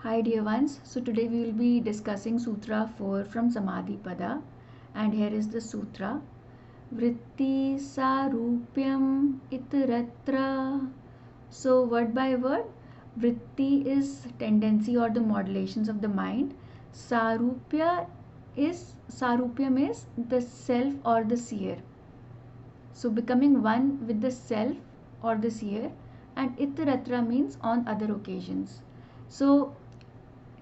Hi dear ones, so today we will be discussing Sutra 4 from Samadhi Pada, and here is the Sutra. Vritti Sarupyam Itaratra. So word by word, Vritti is tendency or the modulations of the mind. Sarupyam is the self or the seer. So becoming one with the self or the seer, and Itaratra means on other occasions. So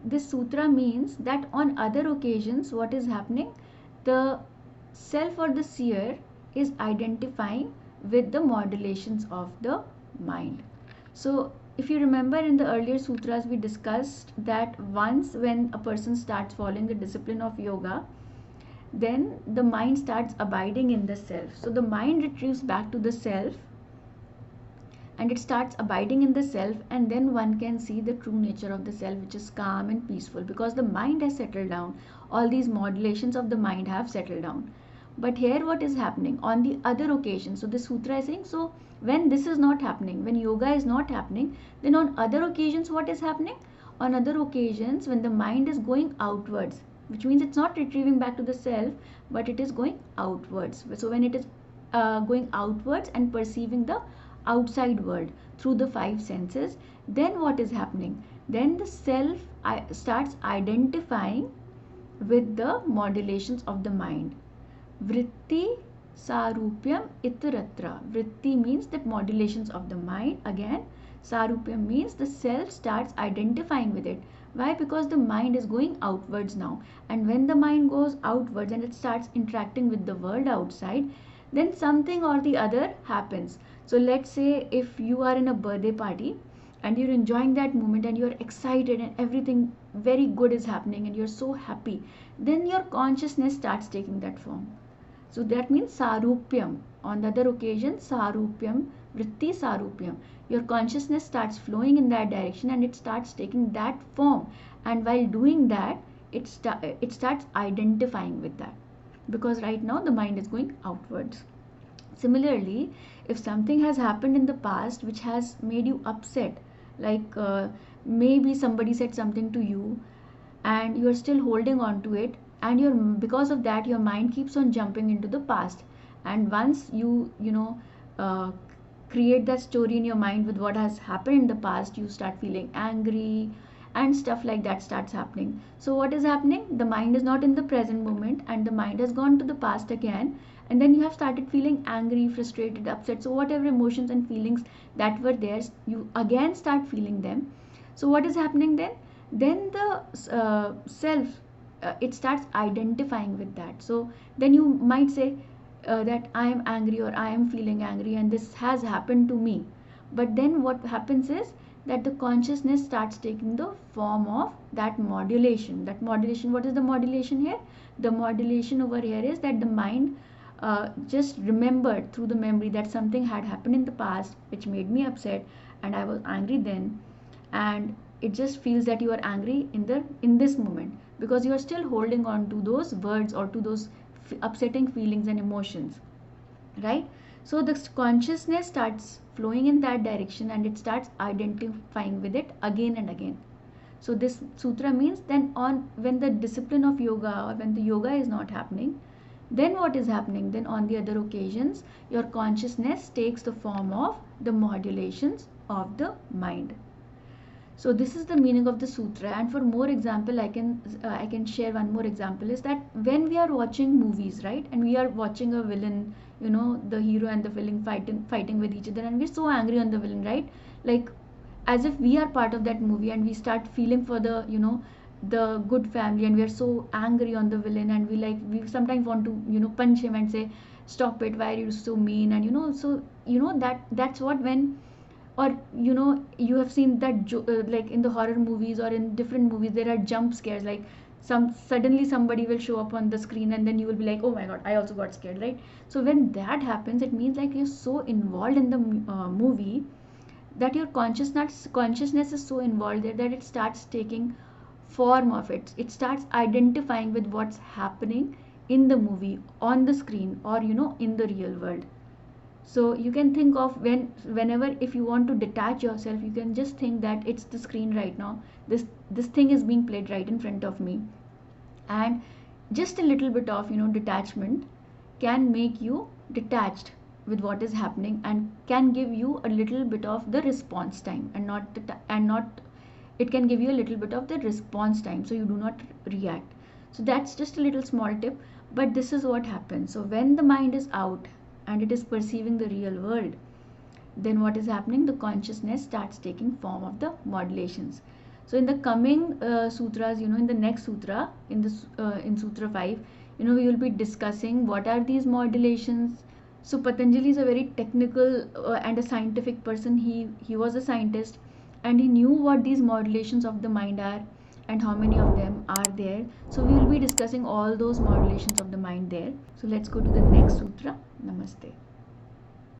this sutra means that on other occasions what is happening, the self or the seer is identifying with the modulations of the mind. So if you remember, in the earlier sutras we discussed that once when a person starts following the discipline of yoga, then the mind starts abiding in the self. So the mind retrieves back to the self and it starts abiding in the self, and then one can see the true nature of the self, which is calm and peaceful, because the mind has settled down. All these modulations of the mind have settled down. But here what is happening on the other occasion? So the sutra is saying, so when this is not happening, when yoga is not happening, then on other occasions what is happening? On other occasions, when the mind is going outwards, which means it's not retrieving back to the self, but it is going outwards. So when it is going outwards and perceiving the outside world through the five senses, then what is happening? Then the self starts identifying with the modulations of the mind. Vritti Sarupyam Itaratra. Vritti means the modulations of the mind. Again, Sarupyam means the self starts identifying with it. Why? Because the mind is going outwards now. And when the mind goes outwards and it starts interacting with the world outside, then something or the other happens. So let's say if you are in a birthday party and you're enjoying that moment and you're excited and everything very good is happening and you're so happy, then your consciousness starts taking that form. So that means Sarupyam. On the other occasion, Sarupyam, Vritti Sarupyam. Your consciousness starts flowing in that direction and it starts taking that form. And while doing that, it starts identifying with that. Because right now the mind is going outwards. Similarly, if something has happened in the past which has made you upset, like maybe somebody said something to you and you are still holding on to it, and because of that your mind keeps on jumping into the past, and once you create that story in your mind with what has happened in the past, you start feeling angry and stuff like that starts happening. So what is happening? The mind is not in the present moment and the mind has gone to the past again, and then you have started feeling angry, frustrated, upset. So whatever emotions and feelings that were there, you again start feeling them. So what is happening then? Then the self, it starts identifying with that. So then you might say that I am angry or I am feeling angry and this has happened to me. But then what happens is that the consciousness starts taking the form of that modulation. That modulation, what is the modulation here? The modulation over here is that the mind just remembered through the memory that something had happened in the past which made me upset and I was angry then, and it just feels that you are angry in this moment because you are still holding on to those words or to those upsetting feelings and emotions, right? So the consciousness starts flowing in that direction and it starts identifying with it again and again. So this sutra means then on when the discipline of yoga or when the yoga is not happening, then what is happening? Then on the other occasions your consciousness takes the form of the modulations of the mind. So this is the meaning of the sutra. And for more example, I can share one more example, is that when we are watching movies, right, and we are watching a villain, the hero and the villain fighting with each other, and we're so angry on the villain, right? Like as if we are part of that movie, and we start feeling for the the good family, and we are so angry on the villain, and we sometimes want to punch him and say, stop it, why are you so mean? And so that's what when, or you have seen that like in the horror movies or in different movies there are jump scares, like suddenly somebody will show up on the screen and then you will be like, oh my god, I also got scared, right? So when that happens, it means like you're so involved in the movie that your consciousness is so involved there that it starts taking form of it starts identifying with what's happening in the movie, on the screen, or in the real world. So you can think of whenever if you want to detach yourself, you can just think that it's the screen right now, this thing is being played right in front of me, and just a little bit of detachment can make you detached with what is happening, and can give you a little bit of the response time, and not it can give you a little bit of the response time, so you do not react. So that's just a little small tip, but this is what happens. So when the mind is out and it is perceiving the real world, then what is happening, the consciousness starts taking form of the modulations. So in the coming sutras, in the next sutra, in sutra 5, we will be discussing what are these modulations. So Patanjali is a very technical and a scientific person. He was a scientist, and he knew what these modulations of the mind are and how many of them are there. So we will be discussing all those modulations of the mind there. So let's go to the next sutra. Namaste.